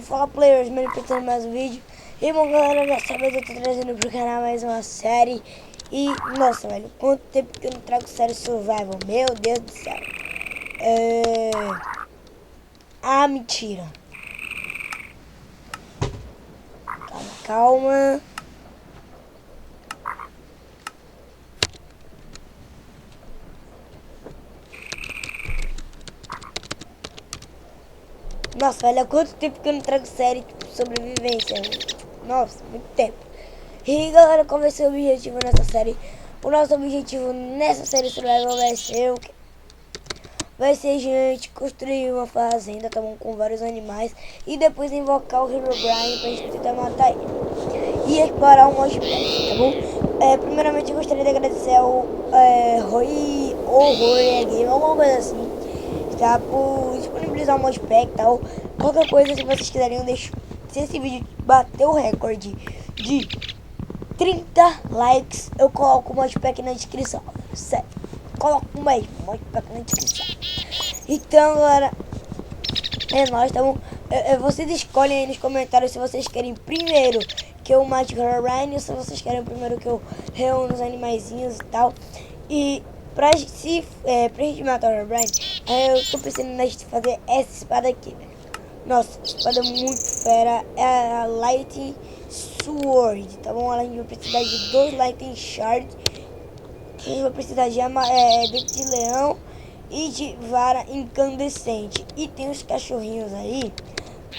Fala players, manipulando mais um vídeo. E bom galera, dessa vez eu tô trazendo pro canal mais uma série. E nossa velho, quanto tempo que eu não trago série survival, meu Deus do céu. Mentira. Calma. Nossa, velho, há quanto tempo que eu não trago série tipo, sobrevivência? Nossa, muito tempo. E galera, qual vai ser o objetivo nessa série? O nosso objetivo nessa série survival vai ser o quê? Vai ser gente construir uma fazenda, tá bom? Com vários animais. E depois invocar o Herobrine pra gente tentar matar ele. E explorar um modpack, tá bom? Primeiramente eu gostaria de agradecer ao Roy Horror Game, alguma coisa assim. Tá? Por disponibilizar o modpack e tal. Qualquer coisa, se vocês quiserem, se esse vídeo bater o recorde de 30 likes, eu coloco o modpack na descrição. Sério, coloco mesmo o modpack na descrição. Então, galera, é nóis, tá bom? Vocês escolhem aí nos comentários se vocês querem primeiro que eu mate o Herobrine ou se vocês querem primeiro que eu reúna os animaizinhos e tal. E pra gente matar o Herobrine, eu tô pensando na gente fazer essa espada aqui, velho. Nossa, espada muito fera. É a Lightning Sword, tá bom? A gente vai precisar de 2 Lightning Shards. A gente vai precisar de dente de leão e de vara incandescente. E tem os cachorrinhos aí,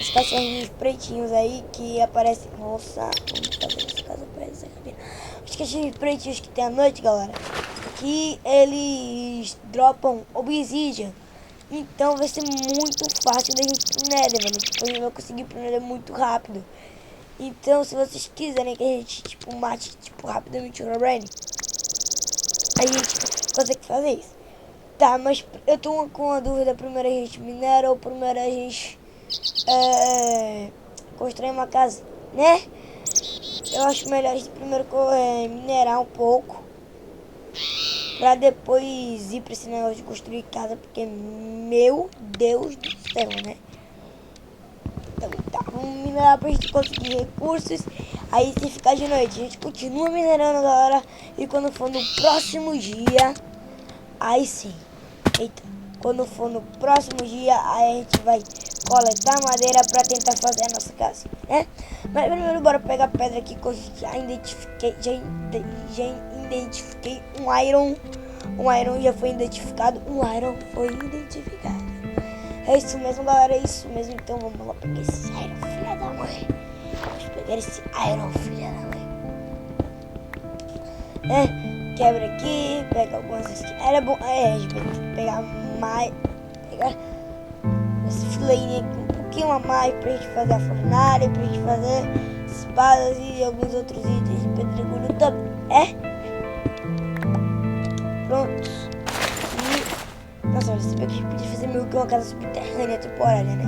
os cachorrinhos pretinhos aí que aparecem. Nossa, vamos fazer essa casa aparecer. Os cachorrinhos pretinhos que tem à noite, galera, que eles dropam obsidian. Então vai ser muito fácil da gente ir pro Nether, velho. Tipo, a gente vai conseguir ir pro Nether muito rápido. Então, se vocês quiserem que a gente, tipo, mate, tipo, rapidamente o Herobrine, a gente consegue fazer isso. Tá, mas eu tô com uma dúvida. Primeiro a gente minera ou primeiro a gente constrói uma casa, né? Eu acho melhor a gente primeiro minerar um pouco, pra depois ir pra esse negócio de construir casa, porque meu Deus do céu, né? Então tá, vamos minerar pra gente conseguir recursos. Aí se ficar de noite, a gente continua minerando, galera. E quando for no próximo dia, aí sim, eita, quando for no próximo dia, aí a gente vai coletar madeira pra tentar fazer a nossa casa, né? Mas primeiro bora pegar pedra aqui, que eu já identifiquei um iron. Um iron já foi identificado. Um iron foi identificado. É isso mesmo, galera, é isso mesmo. Então vamos lá pegar esse iron, filha da mãe. Vamos pegar esse iron, filha da mãe. Quebra aqui, pega algumas aqui. Era bom, a gente vai ter que pegar mais. Pegar esse fileirinho aqui um pouquinho a mais pra gente fazer a fornalha, pra gente fazer espadas e alguns outros itens de pedregulho também. Pronto. Nossa, você vê que a gente podia fazer meio que uma casa subterrânea temporária, né?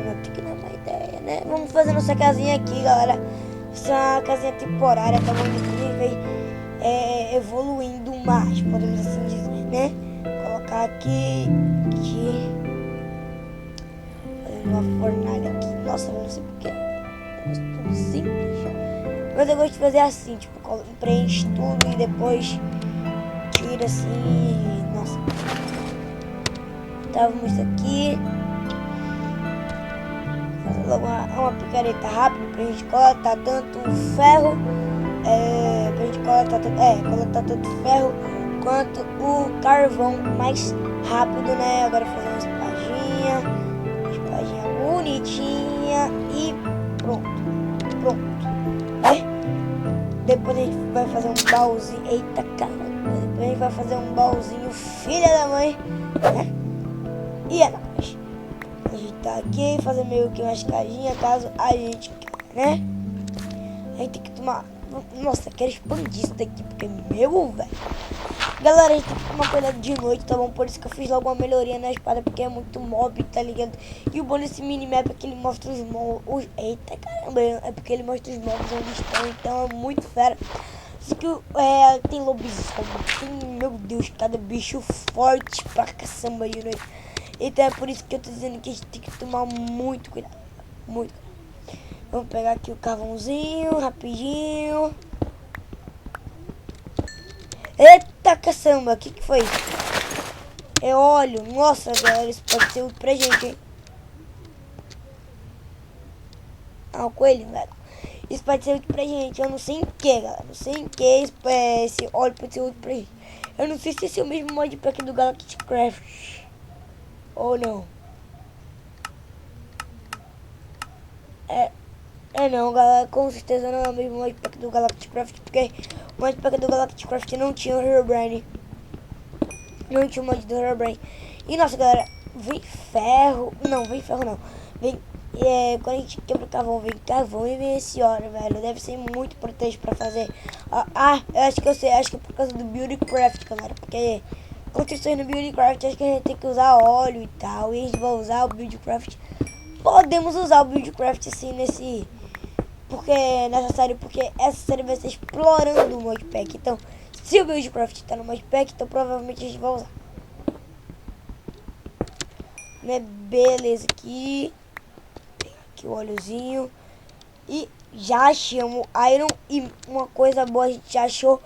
Não tem que dar uma ideia, né? Vamos fazer nossa casinha aqui, galera. Essa é uma casinha temporária, tá bom? Vai evoluindo mais, podemos assim dizer, né? Colocar aqui. Fazer uma fornalha aqui. Nossa, eu não sei porquê. Tudo simples. Mas eu gosto de fazer assim, tipo, preenche tudo e depois tira assim. Nossa. Tá, vamos aqui. Fazer logo uma picareta rápida pra gente coletar tanto ferro. Pra gente coletar tanto ferro quanto o carvão mais rápido, né? Agora fazer uma espadinha bonitinha e pronto. Depois a gente vai fazer um baúzinho. Eita, caramba. Depois a gente vai fazer um baúzinho, filha da mãe, né? E é nóis. A gente tá aqui, fazer meio que uma escadinha, caso a gente quer, né? A gente tem que tomar. Nossa, quero expandir isso daqui, porque meu, velho. Galera, a gente tem que tomar cuidado de noite, tá bom? Por isso que eu fiz logo uma melhoria na espada, porque é muito mob, tá ligado? E o bom desse minimap é que ele mostra os mobs. Eita, caramba, é porque ele mostra os mobs onde estão, então é muito fera. Isso que tem lobisomem, tem, meu Deus, cada bicho forte pra caçamba de noite. Então é por isso que eu tô dizendo que a gente tem que tomar muito cuidado. Muito cuidado. Vamos pegar aqui o carvãozinho, rapidinho. Eita caçamba, o que foi? É óleo. Nossa, galera, isso pode ser útil pra gente, hein? Ah, o coelho, velho. Isso pode ser útil pra gente. Eu não sei em que, galera. Não sei em que esse óleo pode ser útil pra gente. Eu não sei se esse é o mesmo modpack do Galactic Craft. Ou não. É não, galera, com certeza não é o mesmo modpack do Galactic Craft, porque o modpack do Galactic Craft não tinha o Herobrine. Não tinha o mod do Herobrine. E nossa, galera, vem ferro. Não, vem ferro não. Vem, quando a gente quebra o carvão, vem carvão e vem esse óleo, velho. Deve ser muito importante pra fazer. Eu acho que eu sei, acho que é por causa do Beauty Craft, galera. Porque construções no Beauty Craft, acho que a gente tem que usar óleo e tal. E a gente vai usar o Beauty Craft. Podemos usar o Beauty Craft assim nesse. Porque nessa série, porque essa série vai ser explorando o modpack. Então, se o Buildcraft tá no modpack, então provavelmente a gente vai usar. Né? Beleza, aqui. Tem aqui o óleozinho. E já achamos Iron. E uma coisa boa, a gente já achou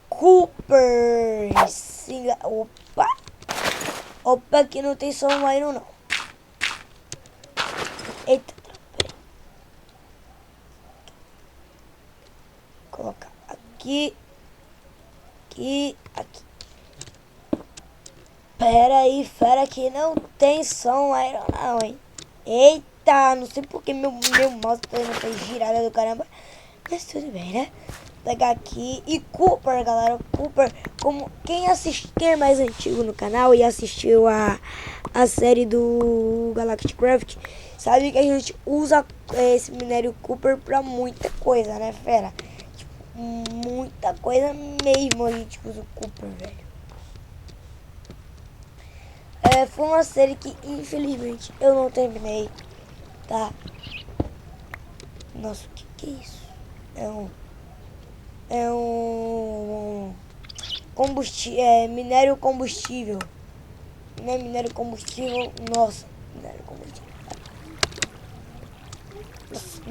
Cooper. Sim, opa. Opa, aqui não tem só um Iron, não. Eita. Colocar aqui. Aqui. Pera aí, fera, que não tem som Iron não, hein? Eita, não sei porque meu mouse tá dando essa girada do caramba. Mas tudo bem, né? Pegar aqui. E Cooper, galera. Cooper, como quem é mais antigo no canal e assistiu a série do Galactic Craft, sabe que a gente usa esse minério Cooper pra muita coisa, né, fera? Tipo, muita coisa mesmo a gente usa o Cooper, velho. Foi uma série que infelizmente eu não terminei, tá? Nossa, o que é isso? É um combustível, minério combustível. Não é minério combustível, nossa, minério combustível.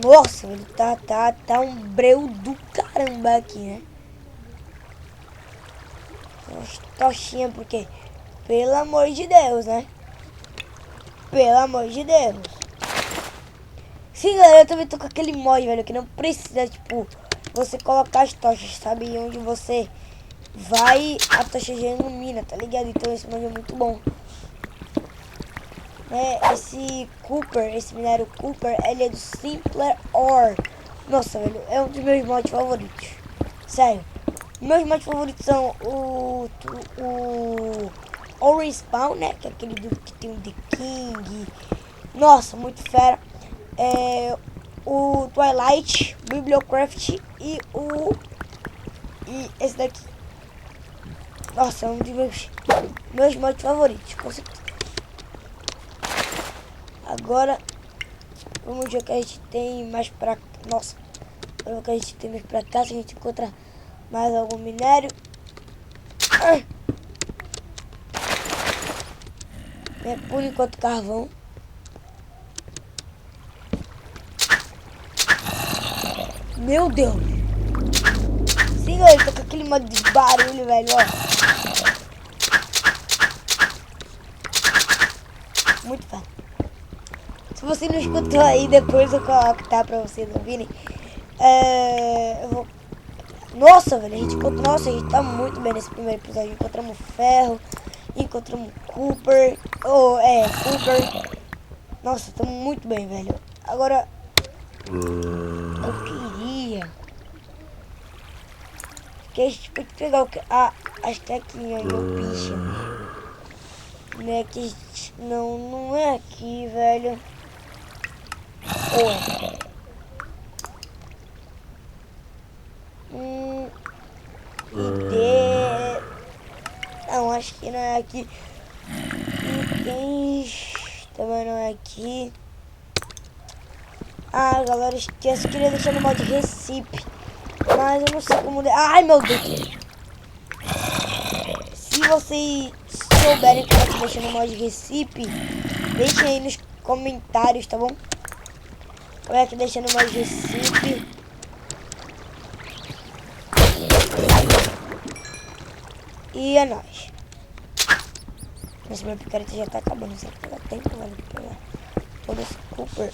Nossa, ele tá um breu do caramba aqui, né? Nossa, tochinha, porque, pelo amor de Deus, né? Pelo amor de Deus. Sim, galera, eu também tô com aquele mod, velho, que não precisa, tipo, você colocar as tochas, sabe? Onde você vai, a tocha já ilumina, tá ligado? Então esse mod é muito bom. Esse Cooper, esse minério Cooper, ele é do Simpler Ore. Nossa, velho, é um dos meus mods favoritos. Sério. Meus mods favoritos são o Orange Spawn, né? Que é aquele que tem o The King. Nossa, muito fera. O Twilight, Bibliocraft e esse daqui. Nossa, é um dos meus mods favoritos, com certeza. Agora, vamos ver o que a gente tem mais pra... Nossa, vamos ver o que a gente tem mais pra cá, se a gente encontra mais algum minério. Por enquanto, carvão. Meu Deus. Sim, galera, tá com aquele modo de barulho, velho, ó. Muito fácil. Se você não escutou aí, depois eu coloco, tá? Pra vocês ouvirem. Eu vou... Nossa, velho, a gente tá muito bem nesse primeiro episódio. Encontramos ferro, encontramos Cooper. Cooper. Nossa, estamos muito bem, velho. Agora, eu queria que a gente pode pegar as tequinhas no bicho. Né, que não é aqui, velho. Não, acho que não é aqui. Também não é aqui. Galera, esquece. Queria deixar no modo Recipe, mas eu não sei como... Ai, meu Deus. Se souberem como é que deixa no mod Recipe, deixem aí nos comentários, tá bom? Como é que deixa no mod Recipe. E é nóis. Esse meu picareta já tá acabando. Será que vai dar tempo, velho, de pegar todo esse Cooper?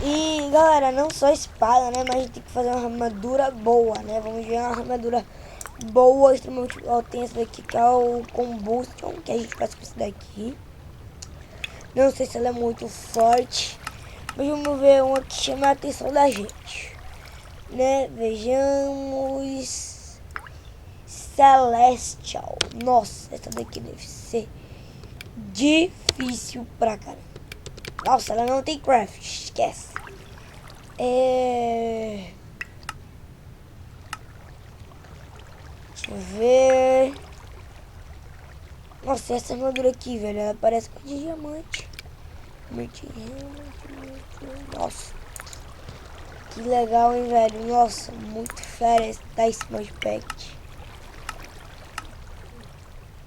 E galera, não só espada, né? Mas a gente tem que fazer uma armadura boa, né? Vamos ver uma armadura boa, extremamente. Ó, tem essa daqui que é o Combustion, que a gente faz com esse daqui. Não sei se ela é muito forte, mas vamos ver uma que chama a atenção da gente, né? Vejamos. Celestial. Nossa, essa daqui deve ser difícil pra caramba. Nossa, ela não tem craft, esquece. Deixa eu ver. Nossa, essa armadura aqui, velho, ela parece com de diamante. Nossa, que legal, hein, velho. Nossa, muito fera esse Dice Modpack.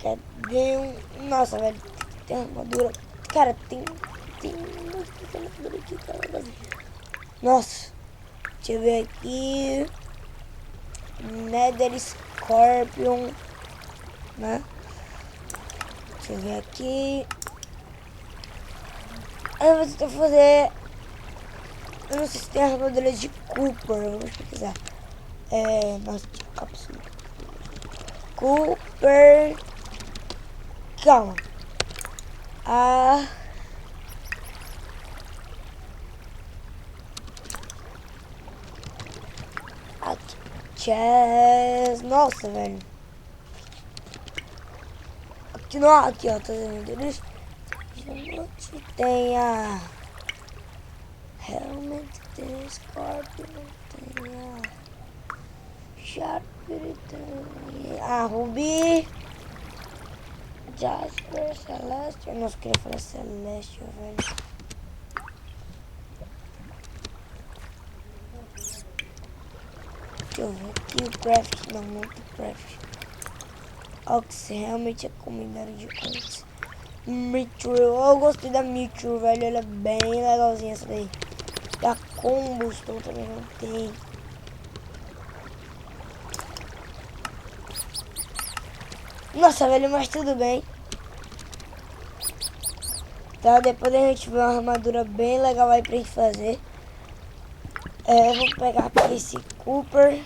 Cadê um... Nossa, velho, tem armadura. Cara, tem muita armadura aqui, cara. Nossa, deixa eu ver aqui. Nether Scorpion, né? Deixa eu ver aqui. Eu vou tentar fazer... Eu não sei se tem armadura de Cooper. Vamos pesquisar. Nossa, de cápsula. Cooper. Calma. Aqui. Chess. Nossa, velho. Aqui, não, aqui, ó. Tá vendo? Tem a Helmet, tem Scorpion, tem a Sharper, tem a Ruby, Jasper, Celeste. Eu não queria falar Celeste, velho. Deixa eu ver aqui o craft. Não tem craft. Ox Helmet é combinado de Ox. Mitchell, eu gostei da Mitchell, velho. Ela é bem legalzinha essa daí. Da Combustion também não tem. Nossa, velho, mas tudo bem. Tá, depois a gente vê uma armadura bem legal aí pra gente fazer. Vou pegar aqui esse Cooper.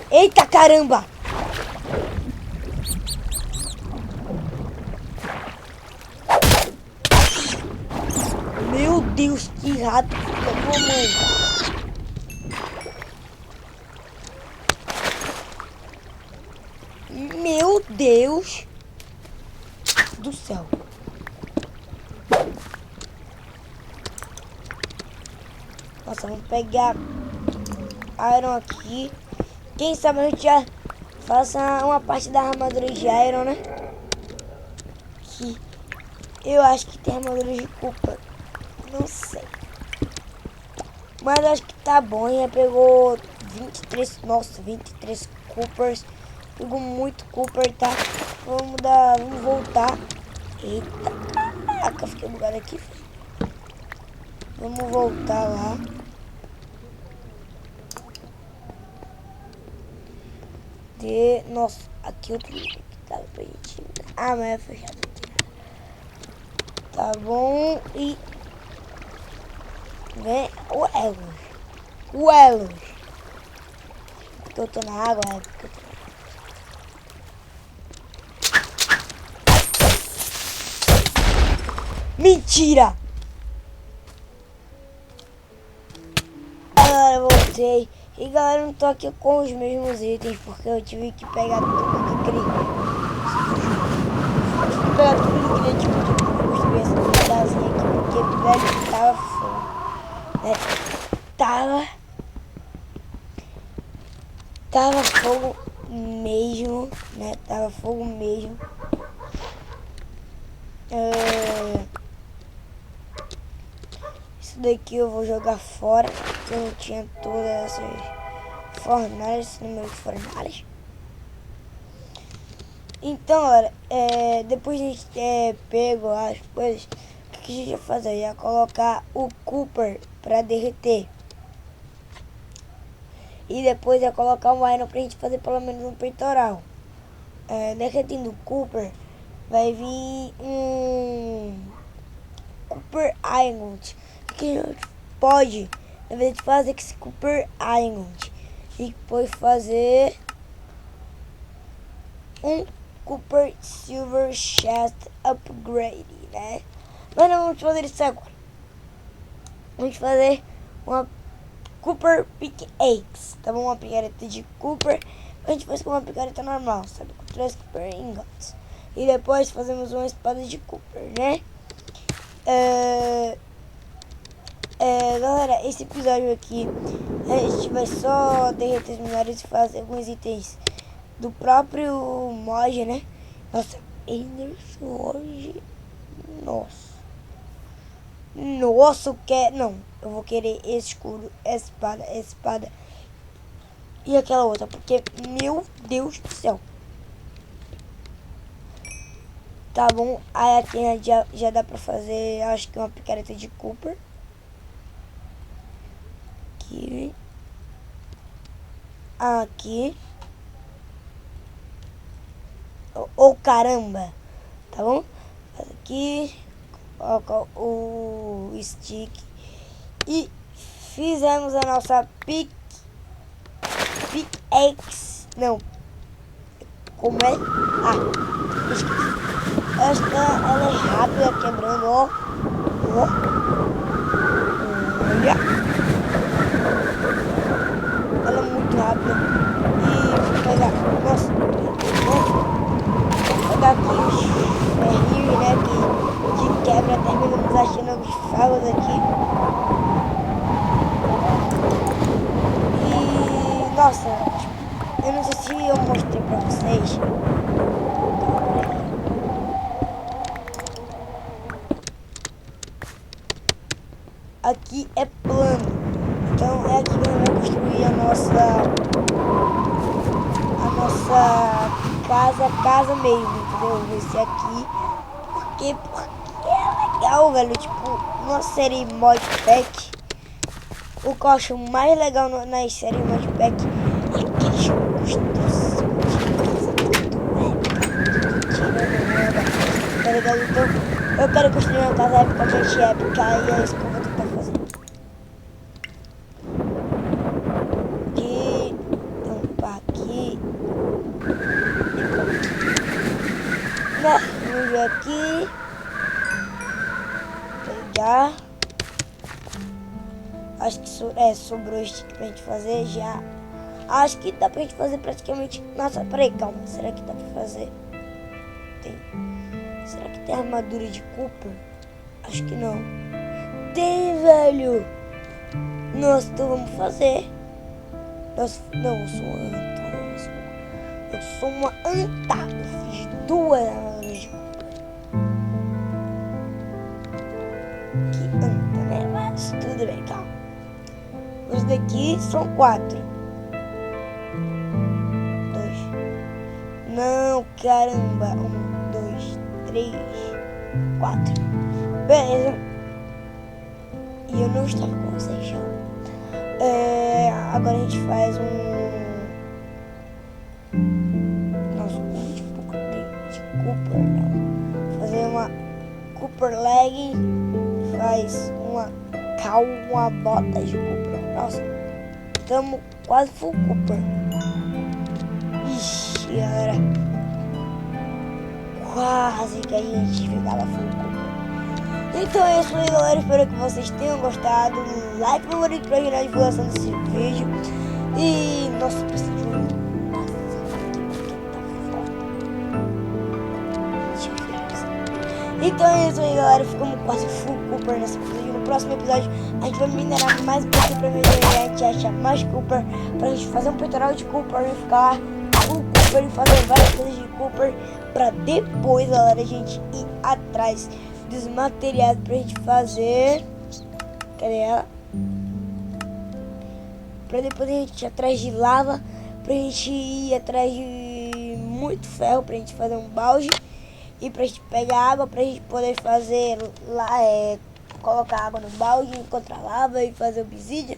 Eita caramba! Meu Deus, que rato da mamãe. Meu Deus do céu. Nossa, vamos pegar Iron aqui. Quem sabe a gente já faça uma parte da armadura de Iron, né? Que eu acho que tem armadura de Cooper. Não sei. Mas eu acho que tá bom. Já pegou 23. Nossa, 23 Coopers. Pegou muito Cooper, tá? Vamos voltar. Eita, caraca, fiquei bugado aqui. Vamos voltar lá. Nossa, aqui outro livro que tava pra gente. Ah, mas é fechado. Tá bom. E vem o Elos. O Elos. Porque eu tô na água, porque eu tô... Mentira! Galera, eu voltei. E galera, eu não tô aqui com os mesmos itens, porque eu tive que pegar tudo que queria. Tive que pegar tudo que queria, tipo, de construir essa pedazinha aqui, porque, velho, tava fogo. Né? Tava fogo mesmo, né? Tava fogo mesmo. Isso daqui eu vou jogar fora, porque eu não tinha todas essas fornalhas, número de fornalhas. Então, galera, depois de a gente ter pego as coisas, o que a gente vai fazer? Eu ia colocar o Cooper pra derreter. E depois ia colocar um iron pra gente fazer pelo menos um peitoral. Derretendo o Cooper, vai vir um Cooper Iron. O que a gente pode, na verdade, fazer com esse Cooper Iron? E depois fazer um Cooper Silver Chest Upgrade, né? Mas não vamos fazer isso agora. Vamos fazer uma Cooper Pickaxe, tá bom? Uma picareta de Cooper. A gente faz com uma picareta normal, sabe? Com 3 Cooper Ingots. E depois fazemos uma espada de Cooper, né? Galera, esse episódio aqui a gente vai só derreter os minérios e fazer alguns itens do próprio mod, né? Nossa, Ender Sword. Nossa, não, eu vou querer esse escudo, essa espada e aquela outra, porque, meu Deus do céu. Tá bom, aí aqui já dá pra fazer, acho que uma picareta de Cooper. Aqui. Oh, caramba, tá bom? Faz aqui, coloca o stick e fizemos a nossa pickaxe. Não, como é? Esqueci. Ela é rápida quebrando, ó. Olha. Ela é muito rápida. E vou pegar. Nossa, vou pegar aqui os ferrinhos, né? Que quebra. Terminamos achando os ferros aqui. E nossa, eu não sei se eu mostrei pra vocês. Aqui é plano, então é aqui que a gente vai construir a nossa casa mesmo, entendeu? Esse aqui, porque é legal, velho, tipo, uma série modpack, o que eu acho mais legal nas séries modpack é que eles construção de casa, tá ligado? Então, eu quero construir uma casa epicamente épica e é isso que eu vou tentar fazer. Aqui, tampar aqui. Vamos ver aqui. Pegar. Acho que sobrou stick pra gente fazer já. Acho que dá pra gente fazer praticamente. Nossa, peraí, calma. Será que dá pra fazer? Será que tem armadura de Cooper? Acho que não. Tem, velho. Nossa, então vamos fazer. Nossa, não, eu sou uma anta. Eu sou uma anta. Eu fiz 2 armaduras de Cooper. Que anta, né? Mas tudo bem, calma. Os daqui são 4. 2. Não, caramba. 1, 2, 3, 4. Beleza. E eu não estava com vocês já. Agora a gente faz nossa, de Cooper, não. Fazer uma Cooper leg. Faz uma bota de Cooper. Nossa, estamos quase full Cooper. Ixi, galera. Quase que a gente ficava full Cooper. Então é isso aí, galera. Espero que vocês tenham gostado. Like no favorito para ajudar a divulgação desse vídeo. E nossa, preciso de um. Então é isso aí, galera. Ficamos quase full Cooper nesse episódio. No próximo episódio a gente vai minerar mais um pouquinho pra melhorar. A gente acha mais Cooper pra gente fazer um peitoral de Cooper e ficar full Cooper e fazer várias coisas de Cooper pra depois, galera, a gente ir atrás dos materiais pra gente fazer. Cadê ela? pra depois a gente ir atrás de lava, pra gente ir atrás de muito ferro, pra gente fazer um balde e pra gente pegar água, pra gente poder fazer lá, colocar água no balde, encontrar lava e fazer obsidian,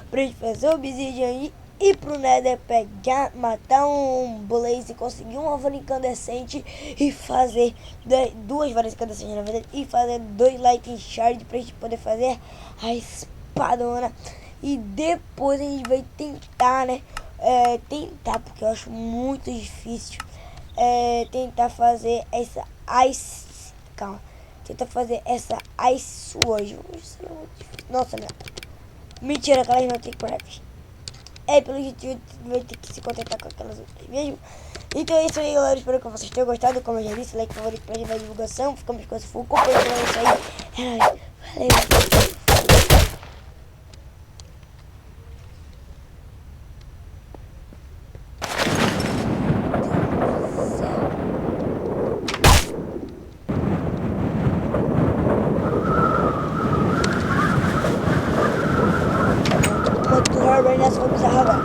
pra gente fazer obsidian aí. Ir pro Nether, pegar, matar um blaze, conseguir uma vara incandescente e fazer duas varas incandescentes na verdade, e fazer 2 lightning shard pra gente poder fazer a espadona. E depois a gente vai tentar, né? Tentar, porque eu acho muito difícil. Tentar fazer essa ice. Calma. Tentar fazer essa ice sword. Nossa, não. Mentira, aquelas não tem craft. Pelo jeito vai ter que se contentar com aquelas outras mesmo. Então é isso aí, galera. Espero que vocês tenham gostado. Como eu já disse, like, favorito pra ajudar a divulgação. Ficamos com esse full. Compartilha isso aí. Valeu. Muito raro, nessa vamos arragar.